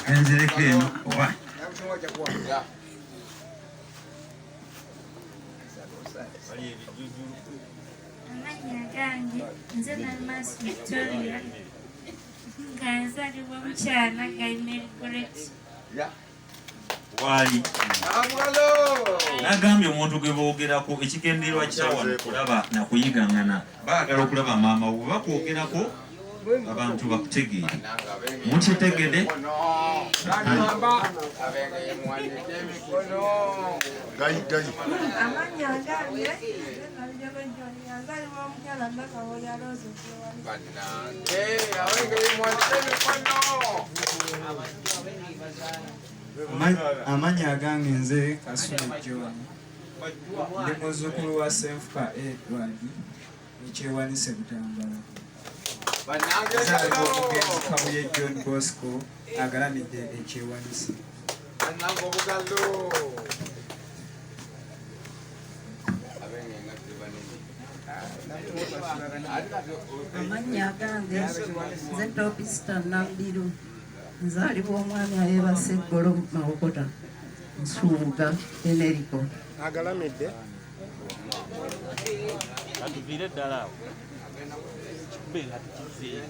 Enzireke oba. Amanya gange nze Nalmas Victoria nga nzalibwa mukyala Gaimel Goret. Wali nagambye omuntu gwe boogerako ekigendererwa kyawano kulaba nakuyigangana baagala okulaba maama wo bakwogerako abantu bakutegeere mukitegede amanya gange nzalibwa omukyala Nakawoya Rose. Amanya gange nze Kasule John ndi muzzukulu wa Senfuka Edward ekyewanise Butambala. Nzaalibwa omugenzi Kabuye John Bosco agalamidde ekyewanise. Amanya gange nze Topista Nambiru nzaalibwa omwami ayebase Eggolo Mawokota Nsuuga Eneriko agalamidde atuvire ddala awo kikube nga tukize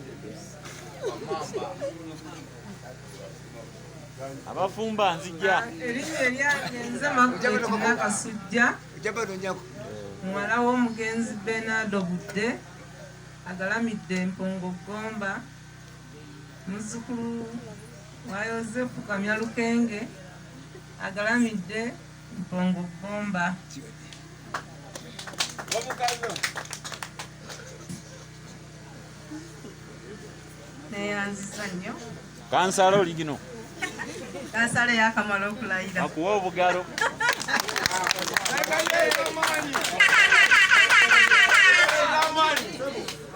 abafumba nzijja Erinnya eryange nze Margaret Nakasujja muwala w'omugenzi Bernardo Budde agalamidde Mpongo Gomba muzzukulu wa Yozefu Kamyalukenge agalamidde Mpongo Gomba. Neyanziza nnyo kansala oli gino kansala yakamala okulayira akuwa obugalo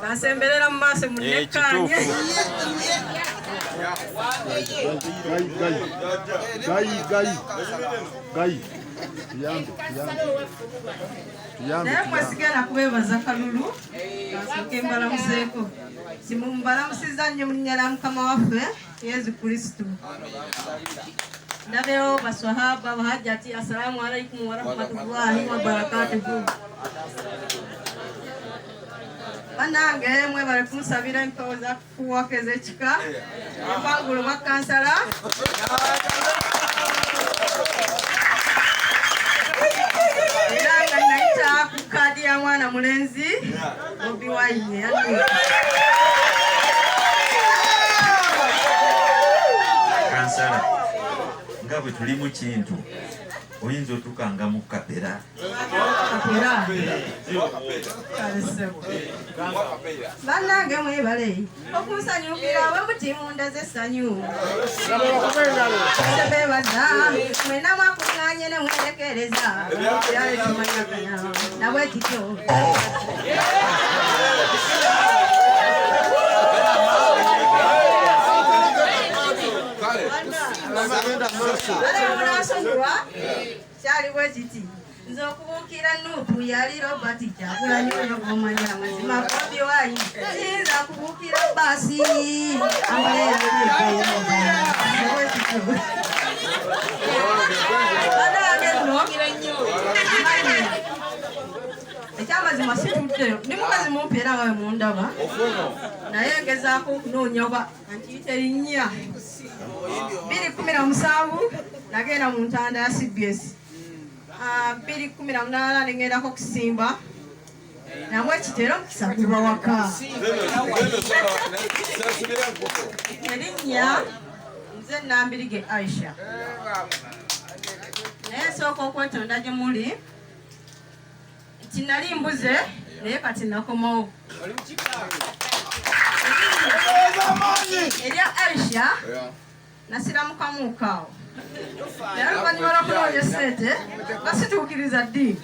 kansemberera mu maaso munekkanye naye mwesigala kubeebaza kalulu kansooke mbalamuseeko simumbalamusiza nnyo mu linnya lya Mukama waffe Yesu Kristo. Ndabeho baswahaba bahajjati assalamu alaikum warahmatullahi wabarakatuhu. Banange mwebale kunsabira empewo za kufuuwako ez'ekika obwangulu bwa kansala era nga nayita ku kaadi ya mwana mulenzi Bobi Wine kansala nga bwe tuli mu kintu oyinza otukanga mu kapera bannange mwebale okunsanyukira bwe muti munda z'essanyu bebaza mwena mwakuŋŋaanye ne mwerekereza yaletumanyaganya nabwe kityo munasonyiwa kyali bwe kiti nze okubuukira Nuupu yali Robert Kyagulanyi omanya amazima Bobi Wine kiyinza kubuukira baasi banange nno ekyamazima situddeyo ndi mukazi mumpi era nga we mundaba naye ngezaako okunoonya oba nkiyita erinnya 2017 nagenda mu ntanda ya CBS 2018 nengendako kusimba namwe kitero mukisagulwa waka erinnya nze Nambirige Aisha naye nsooka okwetonda gye muli nti nali mbuze naye kati nakomawo erya Aisha nasiramukamuukaawo naye oluvannyuma lw'okunoonya ssente nga situukiriza ddiini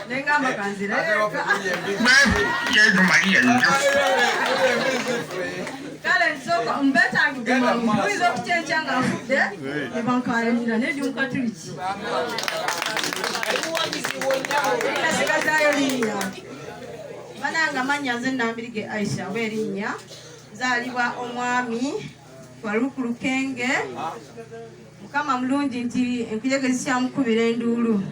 nengamba kanzireka kale nsooka mbeetangidde mangu oyinza okukyenkya nga nfudde ne bankayanira naye ndi mukatuliki nasigazaayo linnya bananga mannya nze Nambirige Aisha oba erinnya nzaalibwa omwami Faruku Lukenge Mukama mulungi nti enkuyegezi kyamukubira enduulu.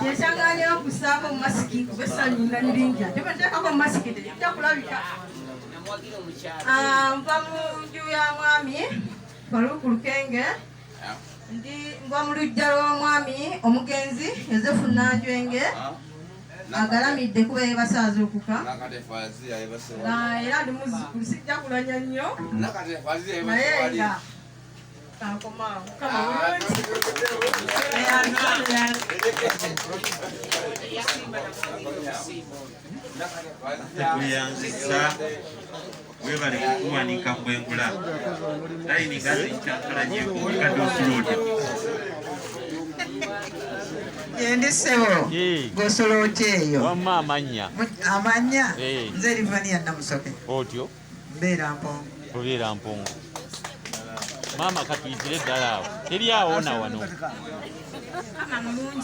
Yesanganya okusaako mu masiki kubessanyu nga niringi ate bateekako mu masiki tejja kulabika. Nva mu nju ya mwami Faruku Lukenge nva mu luggya lw'omwami omugenzi Yozefu Nanjwenge agalamidde kuba yeebasaaza okuka era ndi muzzukulu sijja kulanya nnyo naye nga kankomaawo Mukama bulungi Tuyanzisa webale kukuwanika Bwengula layini gazi nkyankalanye kumukadde osulooja Yendisebo gosolo otyeyo wamma amanya nze Livania Namusoke otyo mbeera Mpongo obeera Mpongo maama katuyitire ddala awo teri awona wano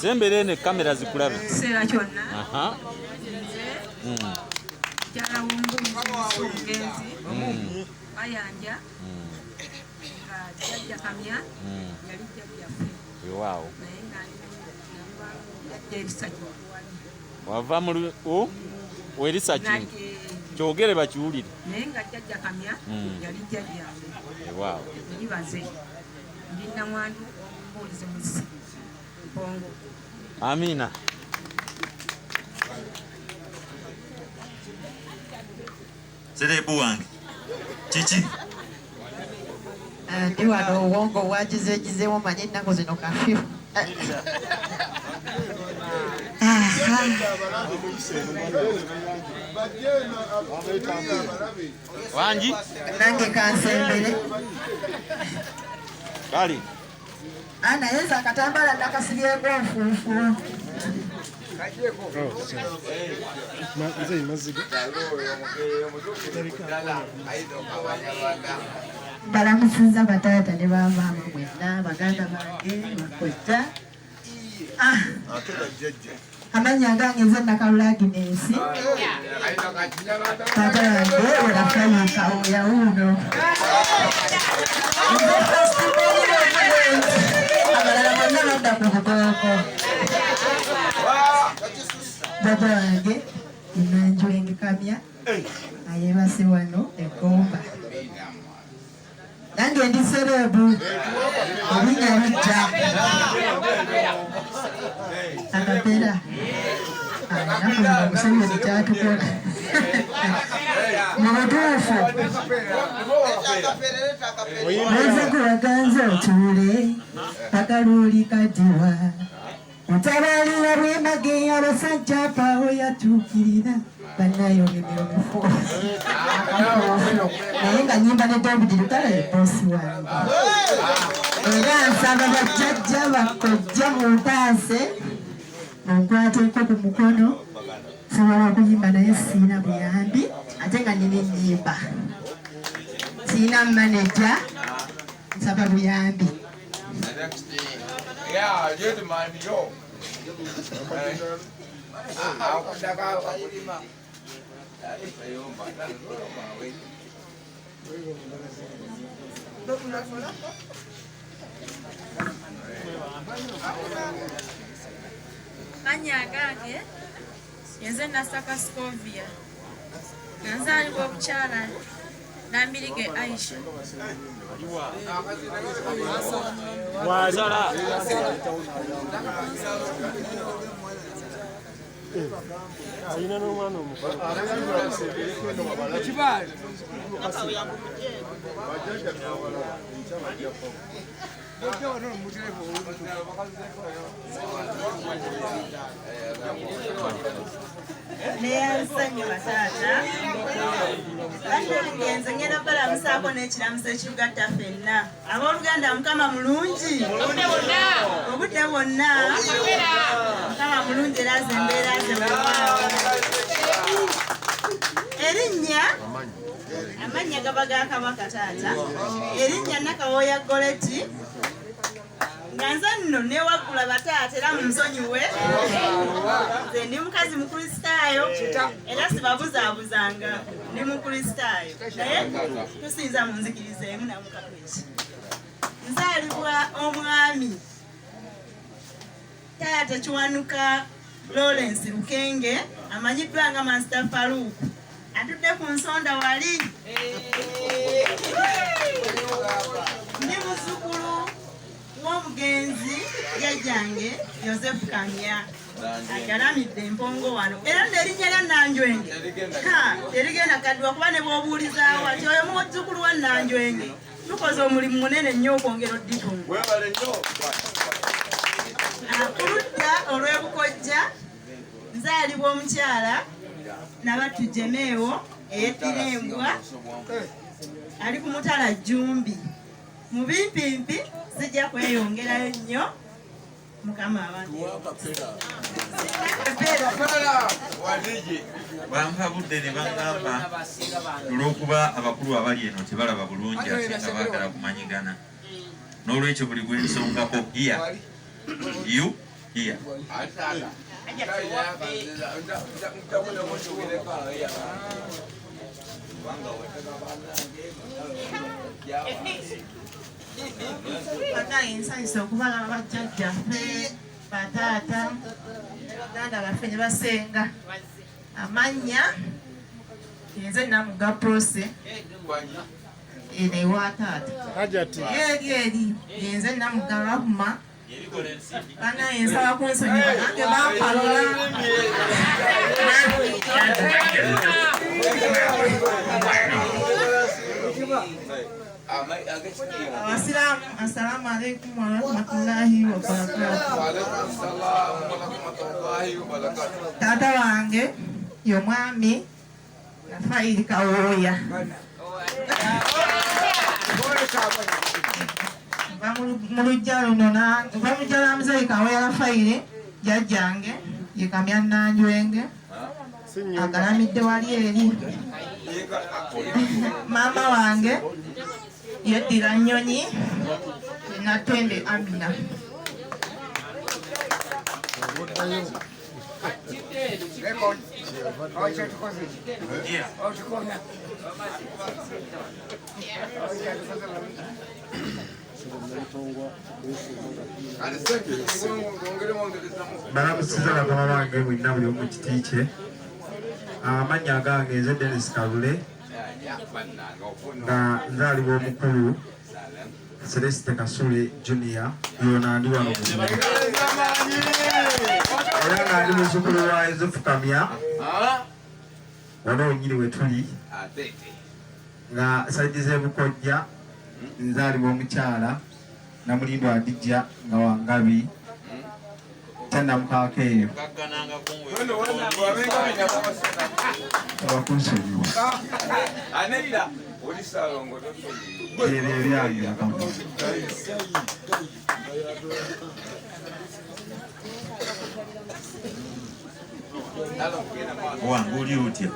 sembere ene kamera zikulabe kiseera kyonna jala wombuzi omugenzi ayanja nga jajja kamya yali jjajjaffe waawo naye nga yajja ebisajja wava mu werisaki kyogere bakiwulire naye nga jjajja kamya yali jjajjaffe waawo eribaze ndi namwandu omumbuulize muzi Mpongo. Amina. Serebu wange kiki ndi wano obwongo bwagizeegizeewo manyi ennaku zino kafyu wangi nange kansembere kali naye za akatambala nakasibyeko nfuufu balamusinza bataata ne bamaama mwenna baganda bange bakojja amannya gange nze Nakalula Aginesi taata wange olafayika oyawuuno abalala bonna badda ku bugooko baba wange Nanjwenge Kamya ayebase wano Egomba nange ndi serebu erinnya lijja akapeera nakuba musebezi kyatukola mu butuufu nze kulaganza otuule akaluuli kadiwa utabalira bwemage abasajja paawo yatuukirira bannayo emyomefu naye nga nyimba ne David Lutala ye boosi wange era nsaba bajjajja bakojja muntaase munkwateeko ku mukono nsobola okuyimba naye siina buyambi ate nga nina ennyimba siina maneja nsaba buyambi Manya gange yenze Nasaka Scovia nzaalibwa obukyala Nambirige Aisha wazala ayina n'omwana omukulu neyansanyo bataata bannange nze ngenda balamusaako n'ekiramuso ekirugatta ffenna abooluganda Mukama mulungi obudde bwonna Mukama mulungi era ze embeera ze bwewaawo erinnya amannya gaba ga Kabaka taata erinnya Nakawooya Goleti nga nze nno newaggula bataata era munsonyiwe nze ndi mukazi mukristaayo era sibabuzaabuzanga ndi mukristaayo naye tusinza munzikirizeemu namukakweki nzaalibwa omwami taata Kiwanuka Lawrence Lukenge amanyiddwa nga Master Farouk atudde ku nsonda wali ndi muzzukulu w'omugenzi jjajjange Joseph Kamya agalamidde empongo wano era n'erinnya lya Nanjwenge terigenda kaddwa kuba ne bw'obuulizaawo ati oyo muzzukulu wa Nanjwenge tukoze omulimu munene nnyo okwongera odditungu ku ludda olw'ebukojja nzaalibwa omukyala Nabattu Jemeewo ey'ettirembwa ali ku Mutala Jjumbi mu bimpimpi zijja kweyongerayo nnyo Mukama abantu bampa budde ne baŋŋamba olw'okuba abakulu abali eno tebalaba bulungi ate nga baagala kumanyigana n'olwekyo buli gwe nsongako here banaye nsanyusa okubalaba bajjajjaffe bataata baganda baffe ne basenga amannya nze Namuga Prose eno ewa taata eri nze Namuga Rahuma banaye nsaba kunsonyiwa nange bampalola Abasiraamu assalamu alaikum warahmatullahi wabarakatuh. Taata wange y'omwami Rafaeli Kawooya mu luggya luno va mu luggya lwa Muzeeyi Kawooya Rafaeli jjajjange ye Kamya Nanjwenge agalamidde wali eri maama wange yeddira Nnyonyi Natwende Amina balamusiza bakama bange mwenna buli omu kiti kye amannya agange nze Dennis Kalule nga nzaalibwa omukulu Celeste Kasule Junior yona ndi wano era nga ndi muzzukulu wa Yozefu Kamya wano nyini we tuli nga saidi z'ebukojja nzaalibwa omukyala Namulindwa Adijja nga Wangabi Tannamukaako eyo abakunsonyiwa ebyo ebyange wange oli otya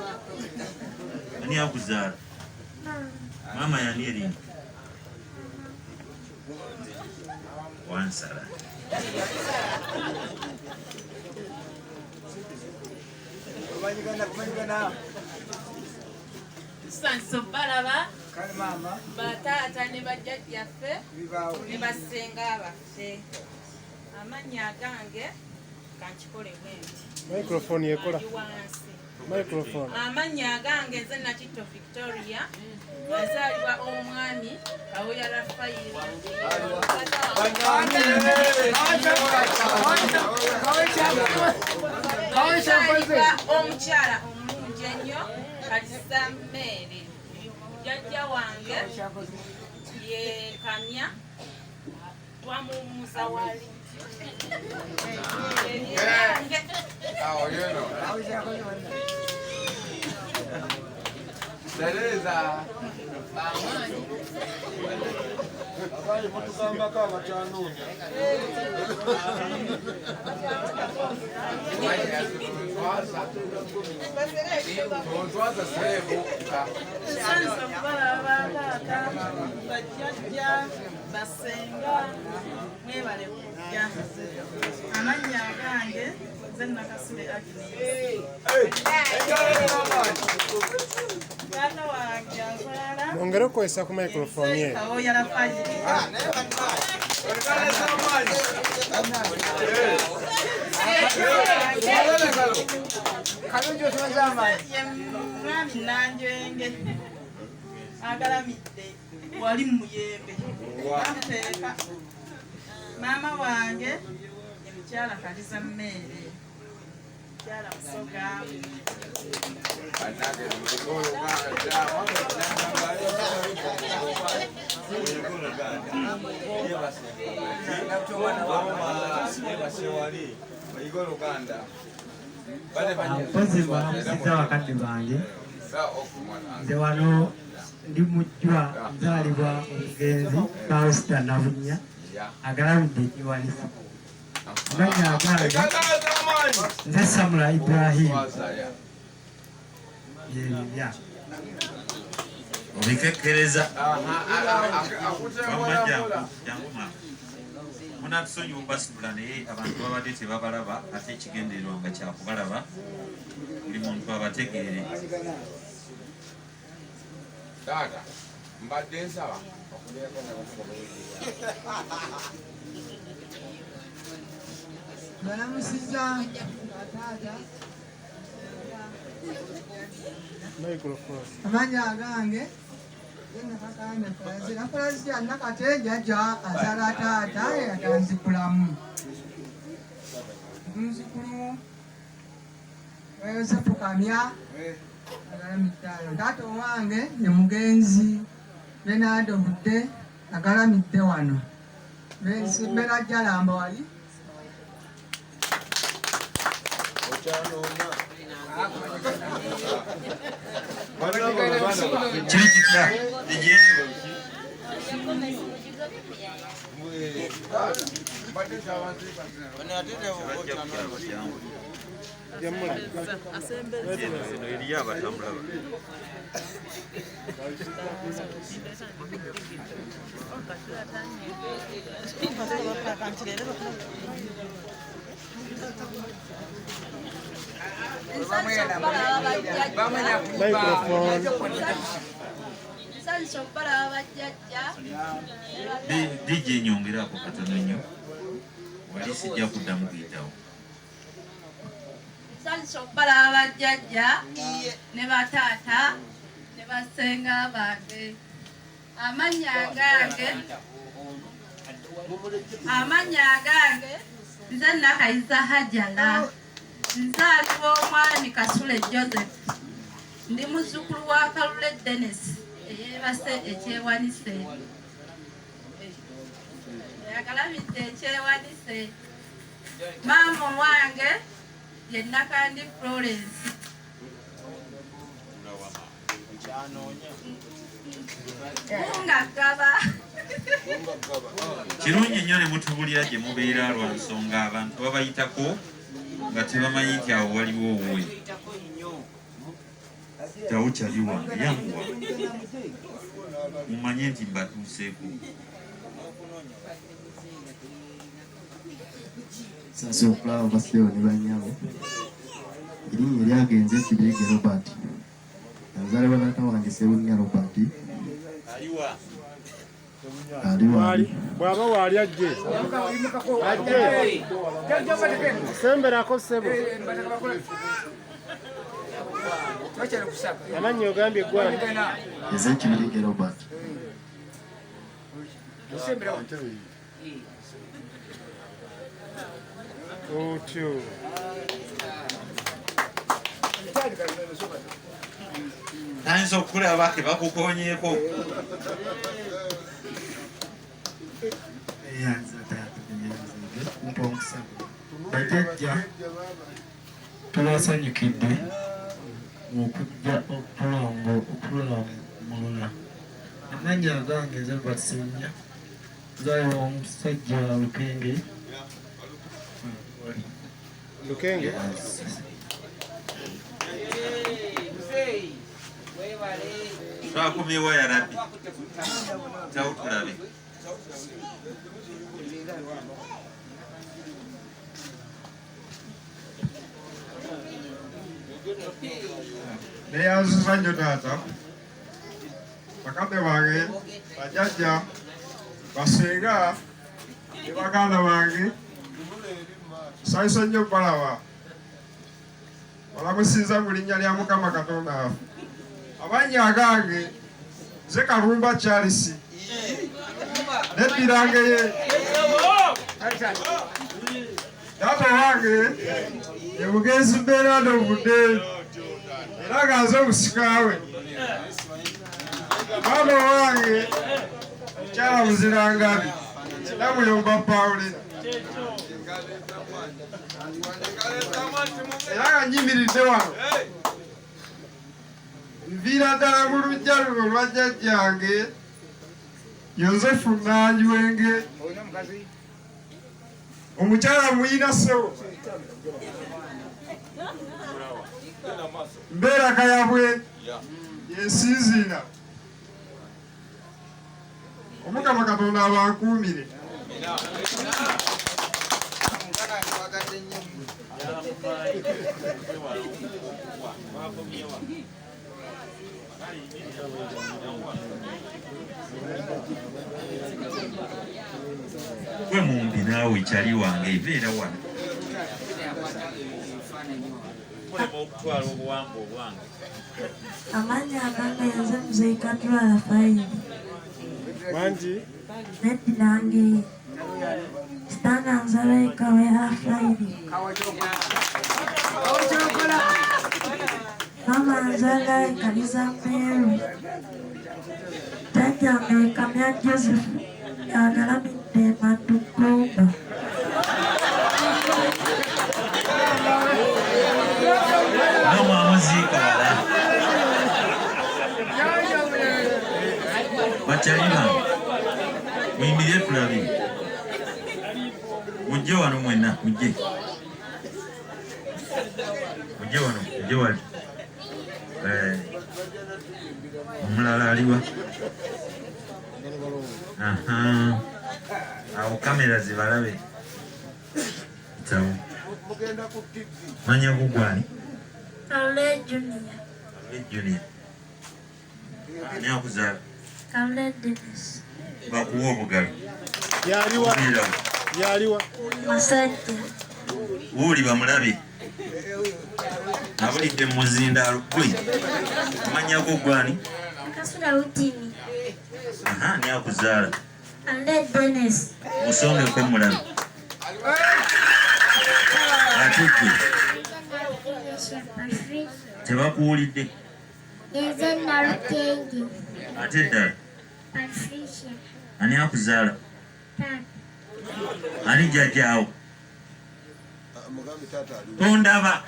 ani akuzaala maama yani erinnya wansala tusanze balaba bataata ne bajjajjaffe ne basenga baffe amannya agange kankikole bwenti microphone yekola microphone amannya agange nze Nakitto Victoria yazaalibwa omwami Kawooya Rafaeli yazaalibwa omukyala omulungi ennyo Kalisa Mary jjajja wange ye Kamya twamumuza wali basenga mwebale kujja. Amannya gange nze Nakasule Agnes. Taata wange azaala Mwongere okukozesa ku microphone ye. Kawoya Rafayiri. Mwami Nanjwenge agalamidde wali mu Muyembe. Namuteeka maama wange ye mukyala Kaliza Mmeere, mukyala Musoga. Mpozi balamusiza bakadde bange. Nze wano ndi mujjwa nzaalibwa omugenzi Faustina Nabunya agalamidde ekiwaliso. Amannya agange nze Samula Ibrahim. Yeya. Obikekkereza. Jangu mama. Munatusonyiwa basibula naye abantu babadde tebabalaba ate ekigendererwa nga kyakubalaba buli muntu abategeere. Taata, mbadde nsaba balamusiza taata Microphone. amannya agange Nakasule nakate jjajja azaala taata yatanzikulamu nzikulu Yosefu Kamya agalamidde. Taata owange ye mugenzi Benado Budde agalamidde wano. Bera Jalamba wali Kiri kitya ejengo eriyo abatambula Microphone. DJ nyongerako katono nnyo wali sijja kuddamu kuyitawo. Nsanyusa okubalaba bajjajja ne bataata ne basenga bange. Amannya agange nze Nakayiza Hajala, nzaalibwa omwami Kasule Joseph, ndi muzzukulu wa Kalule Dennis eyeebase ekyewanise. Yagalamidde ekyewanise. Maama wange ye Nakandi Florence. Ngagaba. Kirungi nnyo ne mutubulira gye mubeera lwa nsonga abantu babayitako nga tebamanyi nti awo waliwo owuwe. Tawo kyali wange yanguwa mumanye nti mbatuuseeko. Sasa okulaba baseewo ne bannyabo. Erinnya eryagenze Kibirige Robert. Yazaalibwa taata wange Ssebunya Robert. Bw'aba waali ajje. Semberako ssebo. Amannya ogambye eggwanga. Eze Kibirige Robert. Otyo. Nayinza okulaba ke bakukoonyeeko. Bajjajja tubasanyukidde okujja okulamulula. Amannya agange nze Basinya, nzaalibwa omusajja Lukenge. Lukenge. Twakumyewo ya Rabbi. Tawo tulabe. neyanziza nnyo taata bakadde bange bajjajja basenga ne baganda bange nsanyusa nnyo okubalaba balamusinza mu linnya lya Mukama Katonda waffe amannya agange nze Kalumba Charles neddirange ye taata wange ye mugenzi mbeeranda obudde era nga nze omusikaawe maama wange mukyala Muzirangabi namuyomba Pawulina era nga nyimiridde wano nviira ddala mu luggya luno lwa jjajjange Yozefu Nanjwenge omukyala muyina ssebo mbeera kayabwe yensinziira Omukama Katonda abankuumire gwe mumbi naawe kyali wange ebeera wano okutwala obuwangwa obwange amannya agange nze Muzeekatula Rafaeli Manji neddi nange sitanga nzala ekawe ya Rafaeli mama nzala ekaliza Meru jjajjange Kamya Joseph yagalamidde Matugomba nomwamuziika wala bakyalina muyimirire tulabe mujje wano mwenna mujje wano mujje wali omulala aliwa awo kamera zibalabe kitawo manya kugwani Kalule Junior Junior ani akuzaala Kalule Dennis bakuwa obugalo yaliwa Masajja wuuli bamulabe abulidde mu muzindaalo gwe amanyako gwani Kasula Rutini ani akuzaala Kalule Dennis musongeko mulabe ate gwe tebakuwulidde Nze Narutenge ate ddala Patricia ani akuzaala Tata ani jjajjaawo tondaba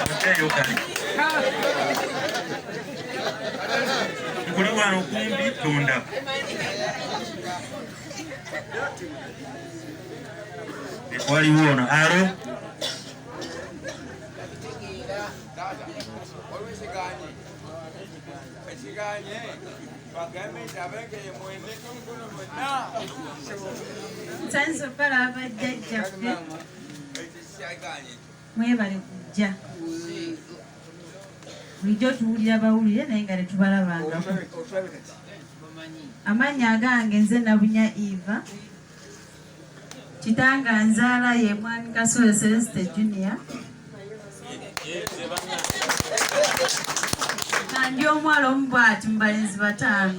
oteyo kale nkuli wano kumbi tondaba waliwo ono alo nsanyusa okubalaba bajjajjaffe mwebale kujja bulijjo tuwulira bawulire naye nga tetubalabangako amannya agange nze Nabunya Eva kitanga nzaala ye mwami Kasule Celeste Junior kandi omwala omu bw'ati mu balenzi 5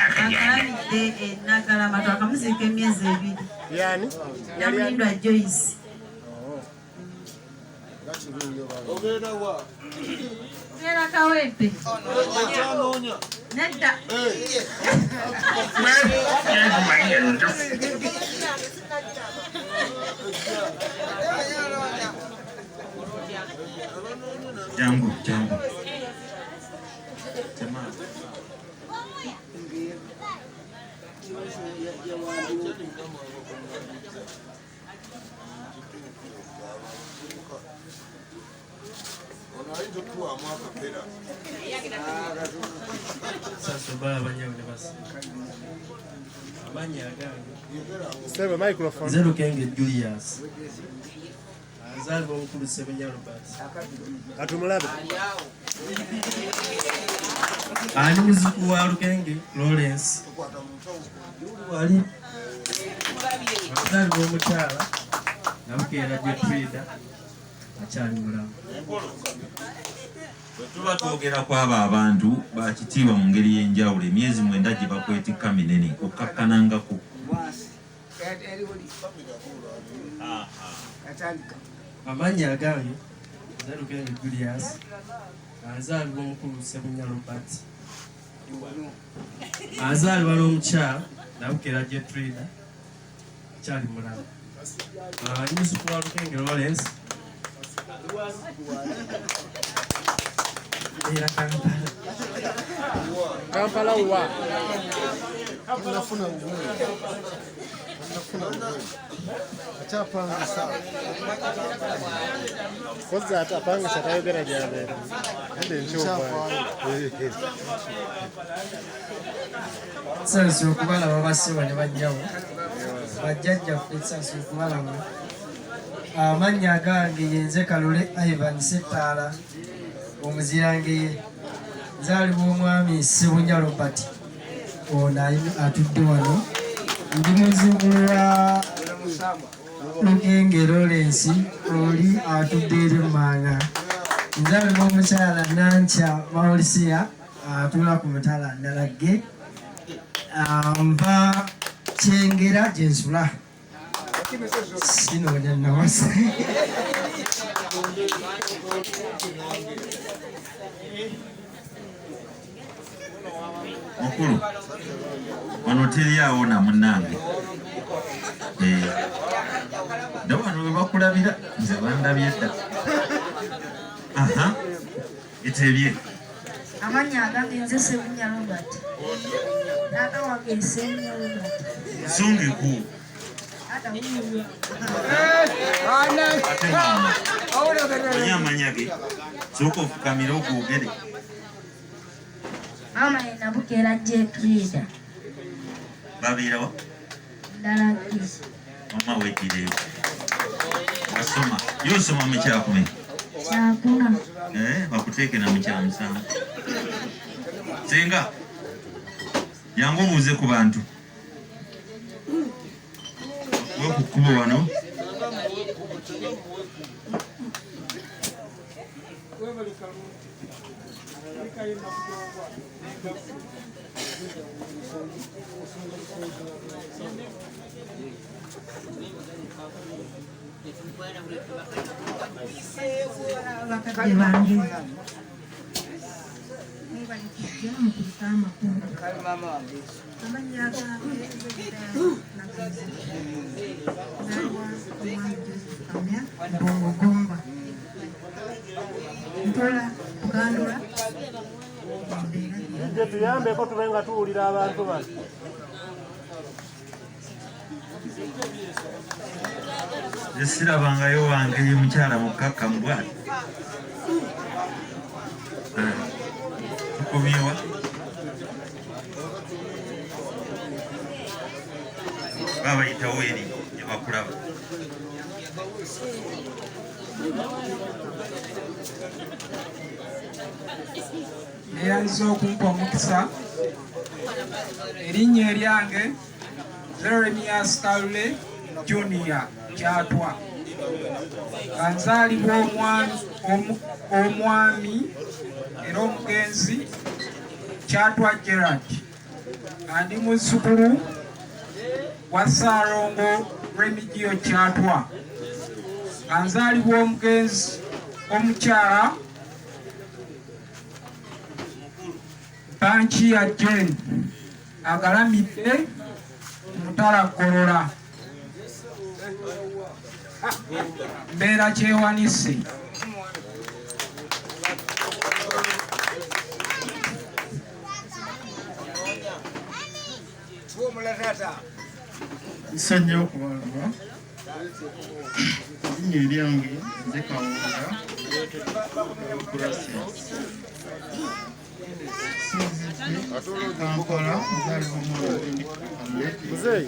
akalamidde eNagalama twakamuziika emyezi 2 namulindwa Joyce ogenda Kawempe nedda jangu Sasa baba banyawe ne basi. Amanya agange. Sebe microphone. Zero Kenge Julius. Azalwa omukulu Sebenya Robert. Katumulabe. Ani muzuku wa Lukenge Lawrence. Wali. Azalwa omukyala. Nabukeera Jetrida. Achali mulamu. Tuba twogera kwaba abantu bakitiibwa mu ngeri y'enjawulo emyezi 9 gye bakwetikka minene okukakkanangako. Amanya agange Zalugenge Julius azaalibwa omukulu Sebenya Robert. Azaalibwa n'omukyala Nabukeera Jetrida akyali mulamu. Ani muzuku wa Lukenge Lawrence. Kampala wa nafuna ugumu achapanga sawa koza atapanga satayogera jyabe ende nchoba sasa okubala babasiba ne bajjawo bajjajja sasa okubala amanya agange yenze Kalule Ivan Setala omuzirange nzaalibwa omwami Sebenya Robert ono atudde wano ndi muzzukulu wa Lukenge Lawrence oli atudde eri Manga nzaalibwa omukyala Nankya Maurisia atula ku mutala Ndalage mba Kyengera gye nsula sinoonya nawasa Mukulu wano teriawo na munnange ne wano we bakulabira nze bandabye dda. Gitebye amanya agange nze Sebenya Robert naga wange Sebenya Robert sungiku ate mama amanyage sooka ofukamira okwogere. mama ye Nabukeera Jetrida babeerawo Ndalage mama wegireyo asoma yosoma mu kyakumi kyakuna bakuteeke na mu kyamusanvu. Senga yangu obuuze ku bantu wekukubo wano bakadde bange mubalikijja mukubika amakulu amanya agange nalwa omwami Kamya Bongogomba ntola kugandula ije tuyambeko tubenga tuwulira abantu bano. esirabangayo wange ye mukyala mukakka mbwati tukumyewa babayitawo eri gye bakulaba. eyanza okumpa omukisa erinnya eryange Jeremias Kalule Junior Kyatwa nga nzaalibwa omwami era omugenzi Kyatwa Gerard andi muzzukulu wa Ssaalongo Remigio Kyatwa nga nzaalibwa omugenzi omukyala Banchi ya Jane agalamidde mutala Golola mbeera kyewanise. Nsajja okubalaba erinnya eryange nze Kawunga Kampala Mzee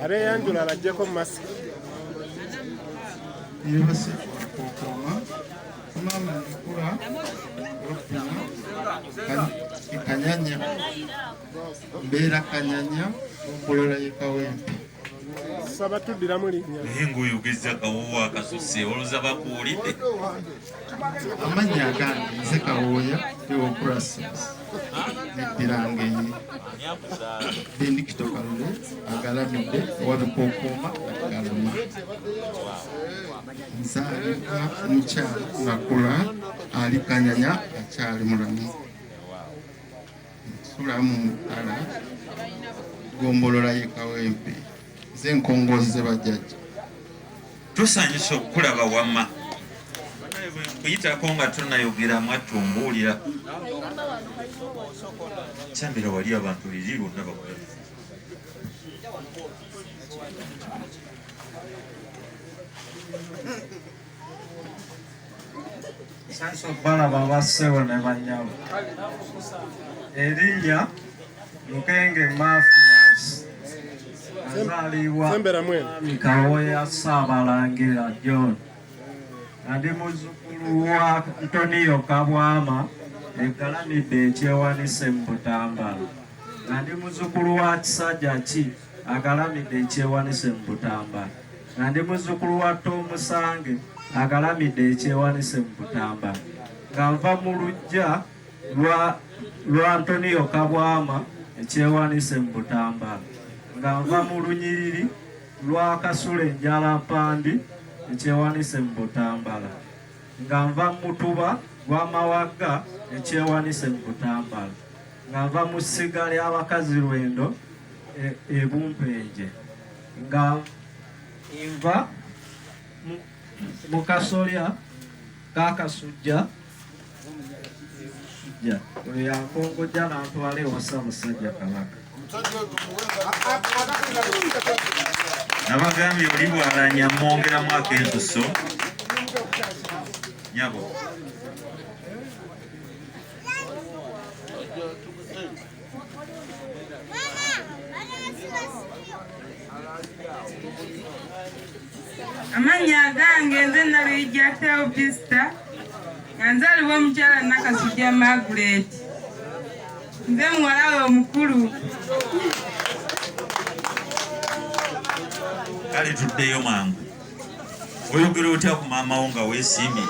are yanjula alajjeko masiki yose okoma mama nikula kanyanya mbeera kanyanya ombolola yekawempe saba tuddiramu linnya naye ng'oyogeza kawoowo akasuse olowooza bakuwulidde amannya agange nze kawooya ewokurasias neddirangenyi bendikito kalule agalamidde owabikookoma agalama nzaalibwa mukyala ngakula ali kanyanya akyali mulamu nsulamu mutala gombolola yekawempe nze nkongoozi ze bajjajja tusanyusa okukulaba wamma kuyitako nga tonayogera mwatumbuulira kyambira wali abantu liri lwonna bakulaba Sanso balaba bassebo ne bannyabo erinnya Lukenge Mafias azaalibwa Kawooya Ssaabalangira John ndi muzzukulu wa Antonio Kabwama egalamidde ekyewanise mu Butambala ndi muzzukulu wa Kisajja ki agalamidde ekyewanise mu Butambala ndi muzzukulu wa Tomusange agalamidde ekyewanise mu Butambala nga nva mu luggya lwa Antonio Kabwama ekyewanise mu Butambala nga nva mu lunyiriri lwa Kasule Njalampandi ekyewanise mu Butambala nga nva mu Mutuba gwa Mawagga ekyewanise mu Butambala nga nva mu ssiga ly'abakazi Lwendo Ebumpenje nga nva mu kasolya kakasujja oyo yankongojja n'antwala ewa Ssaabasajja Kabaka nabagambye oli bw'alanya mwongeramu akensuso nyabo amannya agange nze Nabijja Theopista nga nzaalibwa omukyala Nakasujja Margaret nze muwala we omukulu kale tuddeyo mangu oyogera otya ku maama wo nga weesiimye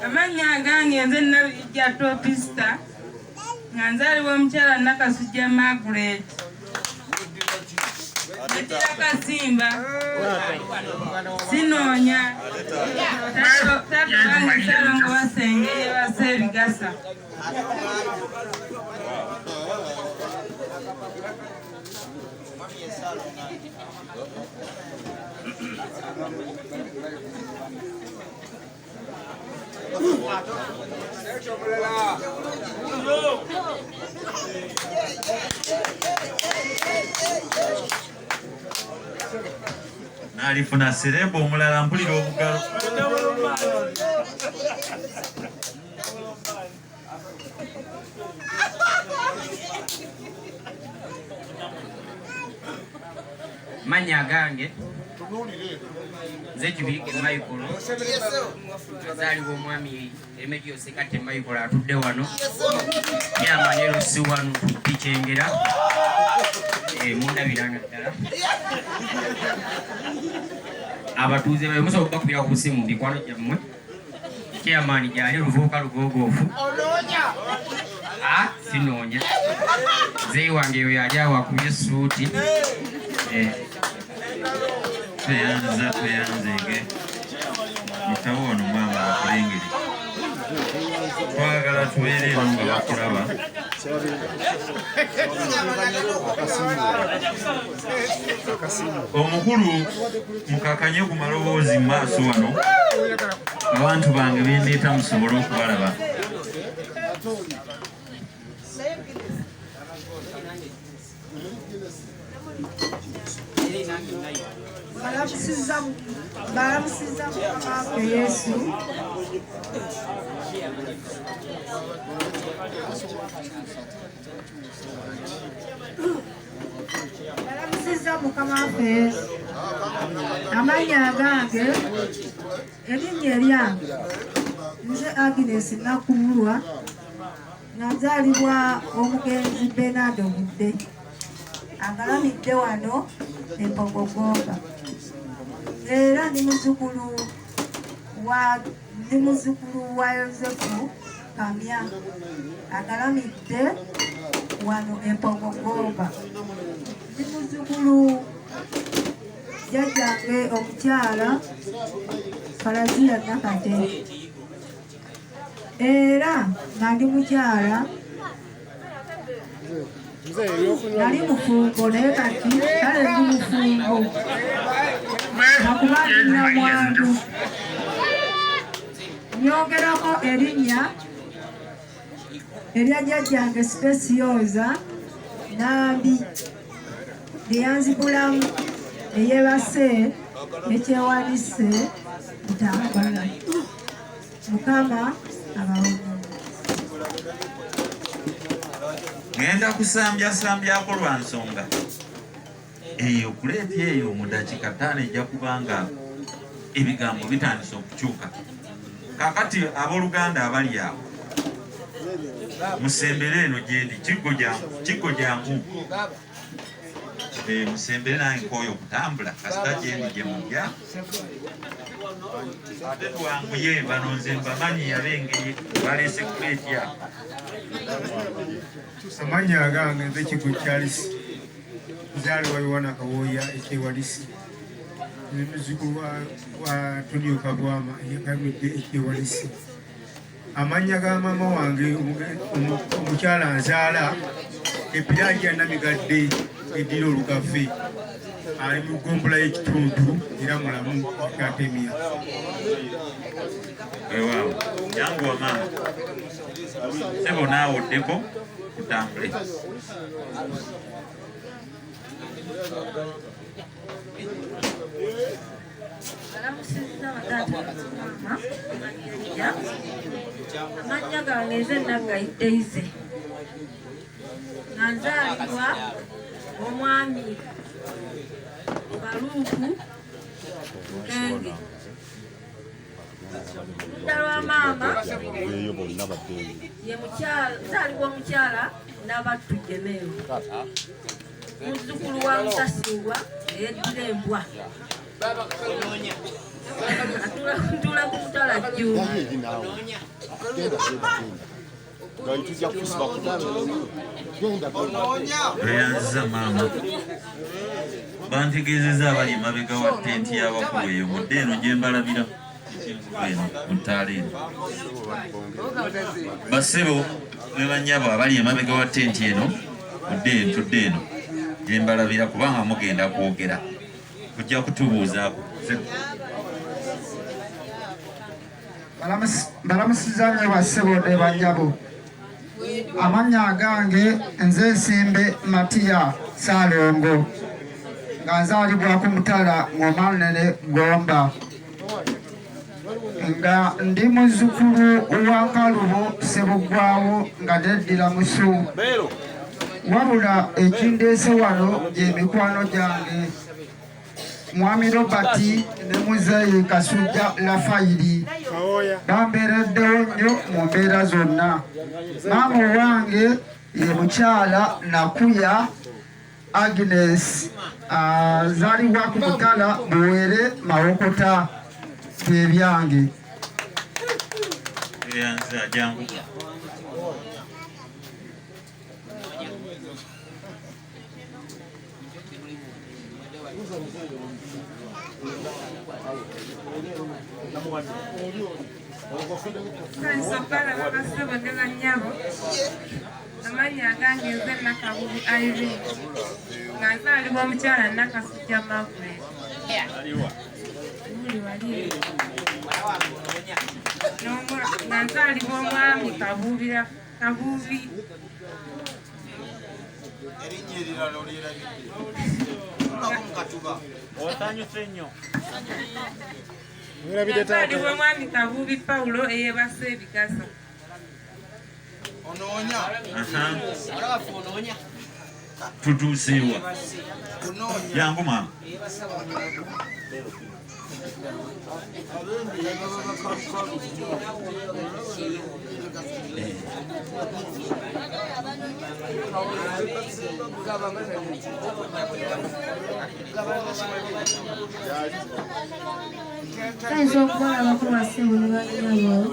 amannya agange nze Nabijja Theopista nga nzaalibwa omukyala Nakasujja Margaret Netira Kasimba sinoonya taata wange Salongo Wasengeye basa ebigasa n'alifuna seremba omulala mpulira obugalo mannya agange nze Kibirige Michael azaalibwa omwami Remedios Kate Michael atudde wano yamanero si wano tupikyengera mundabiranga ddala abatuuze bayo musobola okubakubira ku simu mikwano gyammwe chairman gyali luvubuka lugogoofu sinoonya zeyi wange eyo yali awo akubye suuti tweyanzenge mutawo ono mwama bakulengeri twagala tubeereero nga bakulaba omukulu mukakanye ku maloboozi mu maaso wano abantu bange bendeeta musobole okubalaba balamusiza Mukama waffe Yesu balamusiza Mukama waffe Yesu amannya gange erinnya eryange nze Agnes Nakubulwa nazaalibwa omugenzi Benard Obudde agalamidde wano Empongogomba era ndi muzzukulu wa Yozefu Kamya agalamidde wano Empongogomba ndi muzzukulu jjajjange omukyala Falazia Nakate era nga ndi mukyala nali mufumbo naye kati kale ndi mufumbo nakuba nina mwandu nyongerako erinnya erya jjajjange Specioza Nambi lyeyanzibulamu eyeebase ekyewanise Butambala Mukama abawonya ngenda kusambyasambyako lwa nsonga eyo kuleeti eyo mu dakiika 5 ejja kubanga ebigambo bitandise okukyuka kakati abooluganda abali awo musembere eno gyendi kiggo gyangu musembere nange nkooyo okutambula kasita gyendi gye mujja ate twanguye bano nze mbamanyi ab'engeri baleese kuleeti awo amannya agange nze Kiggo Charles nzaalibwa Yohana Kawooya ekyewalisi nze muzzukulu wa Tonio Kabwama eyagaludde ekyewalisi amannya ga maama wange omukyala nzaala Epiraaja Namigadde eddira olugafe ali mu ggombolola y'ekitundu era mulamu Katemia ewaawo yanguwa maama sebo naawe oddeko tutambule balamusiza bataata mama amannya gange nze Naggaideize nga nzaalibwa omwami Baluuku Kenge Dda lwa maama ye nzaalibwa omukyala Nabattu Jemeero muzzukulu wa Musasirwa eyeddira embwa ntula ku mutala Jjuumu lweyanziza maama bantegeezezza abali emabega wa tenti y'abakulu eyo mudde eno gye mbalabira eno mu ttaala eno basebo ne bannyabo abali emabega wa tenti eno mudde entudde eno gye mbalabira kubanga mugenda kwogera kujja kutubuuzaako balamusiza nnyo bassebo ne bannyabo amannya agange nze Nsimbe Matiya Saalongo nga nzaalibwa ku Mutala Ng'omanene Gomba nga ndi muzzukulu wa Kalubo Ssebuggwawo nga neddira Musu wabula ekindeese wano gy'emikwano gyange Mwami Robert ne Muzeeyi Kasujja Lafayiri bambeereddewo nnyo mu mbeera zonna maama wange ye mukyala Nakuya Agnes azaalibwa ku Mutala Buwere Mawokota bye byange Nsagala bakasebo ne bannyabo amannya agange nze Nakabubi Irene nga nzaalibwa omukyala Nakasujja Margaret nga nzaalibwa omwami Kabubi Osanyuse nnyo. Yazaalibwa mwami Kabubi Pawulo eyeebase ebigasa. Tutuuseewa. Jangu maama. Kayinza okukola abakulu basibu ne banyabo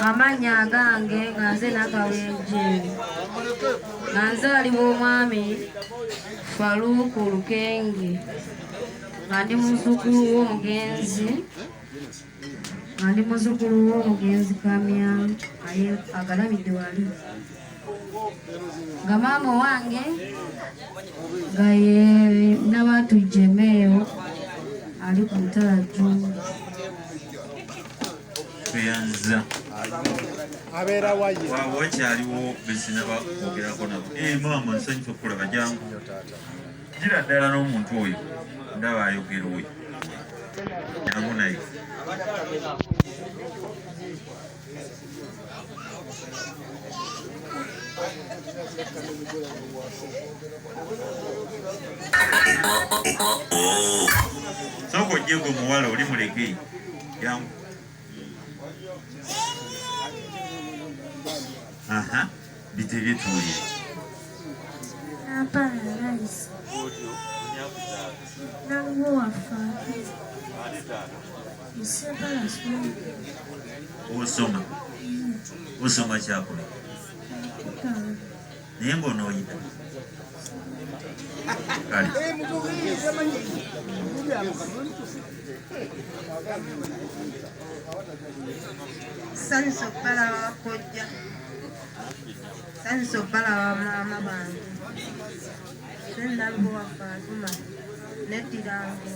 amannya agange nga nze Nakawenje nga nzaalibwa omwami Faluku Lukenge nga ndi muzzukulu w'omugenzi Kamya agalamidde wali nga maama wange nga ye Nabatu Jemeyo ali ku Mutala Jjungu. Tuyanza. Abeera waye. Wakyaliwo besinaba kwogerako nabo. Maama nsanyufu okulaba jangu. Gira ddala n'omuntu oyo ndaba ayogera oyo. Jangu naye. Soko ojjeko muwala oli muleke jangu. Bitebye tuwulire. Hapana, rais. Nangu wafaki. Usepa la shule. Osoma. Osoma chakula. Naye ng'onooyita. Kale. Sanyusa okubalaba kojja. Sanyusa okubalaba maama bange. Sendalbo wa Fatuma. Nettirango.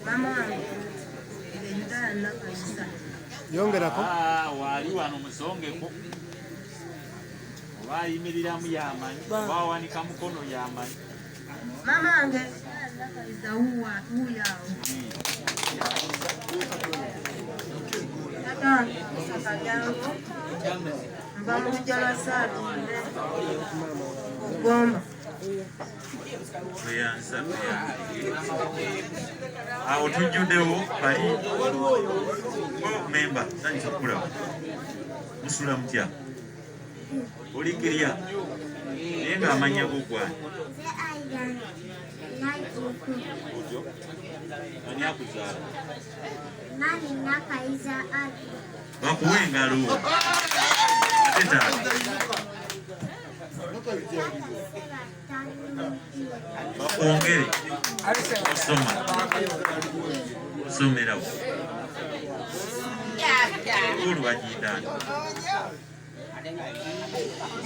Maama wange Yudaya Nakayisa. Yongerako. Wali wano musongeko. Oba ayimiriramu yamanyi. Oba awanika mukono yamanyi. Maama wange Nakayisa wuyawo. Tata Sakajango. Mba mu Jalasaati Ogomba. Tuyanza. Awo tujjuddewo bali memba sanyusa okulaba. Musula mutya? Olikirya? Naye ng'amanya g'ogwani. Ani akuzaala? Nani Nakayisa ati. Bakuwe engalo. Ate taata. Bakwongere. Osoma. Osomerawo. Olu bagiyitaani.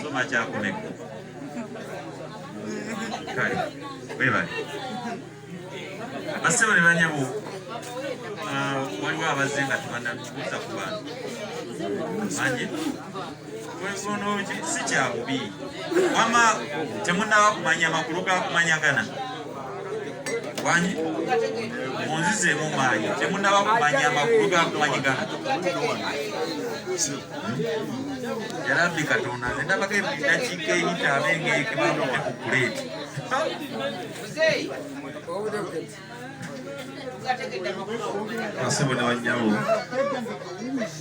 Soma kyakumeka. Kale, weebale. Bassebo ne banyabo. Waliwo abazze nga tebannatuuza ku bantu. Manje. Kwengono si kya bubi. Wama temunnaba kumanya makulu ga kumanyagana. Wanyi munzizeemu maanyi temunnaba kumanya amakulu ga kumanyagana. Yarabbi Katonda nze ndabako eddakiika eyita abenga ekibamudde ku kuleeti. Bassebo ne banyabo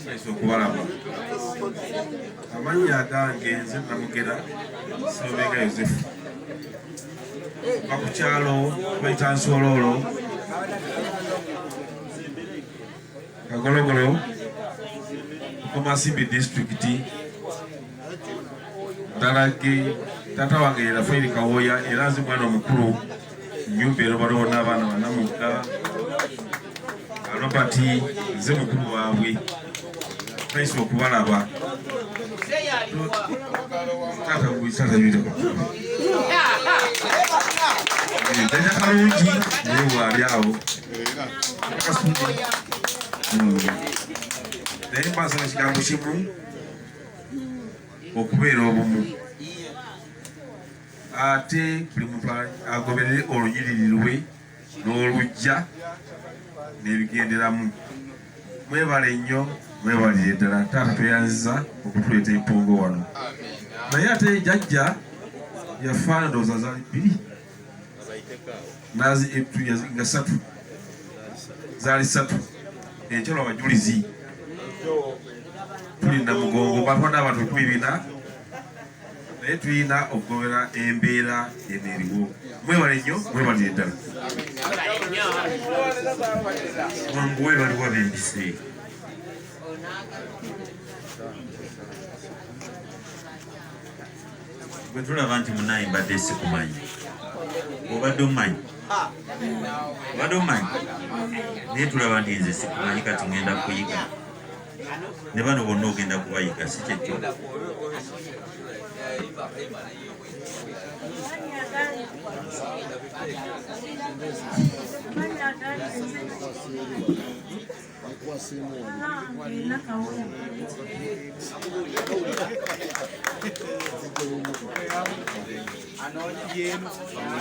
baisa okubalaba. Amannya agange nze Namugera Silobega Yozefu. Ku kyalo bayita Nsololo. Kagologolo. Komasimbi district. Dalage tata wange era Faili Kawoya era nze mwana omukulu. Nyumba ero baliwo n'abaana bannamugga. Robert nze mukulu waabwe. Baisa okubalaba. Tata yuyiteko. Jaja kalungi naye waali awo. Naye mbasaba ekigambo kimu okubeera obumu. ate buli muntu agoberere olunyiriri lwe n'olujja n'ebigenderamu. Mwebale nnyo, mwebalire ddala. Taata tweyanziza okutuleeta empongo wano. Naye ate jjajja yafaana ndowooza zaali 2 nga 3 zaali 3 ekyolo abajulizi tulinda mugongo batonda abantu tubibina naye tulina okugobera embeera eneeriwo. Mwebale nnyo, mwebalire ddala. Wangu webaliwo ab'empise. Bwe tulaba nti munayi mbadde sikumanyi. Obadde omumanyi? Obadde omumanyi? Naye tulaba nti nze sikumanyi kati ngenda kuyiga. Ne bano bonna ogenda kubayiga si kyekyo.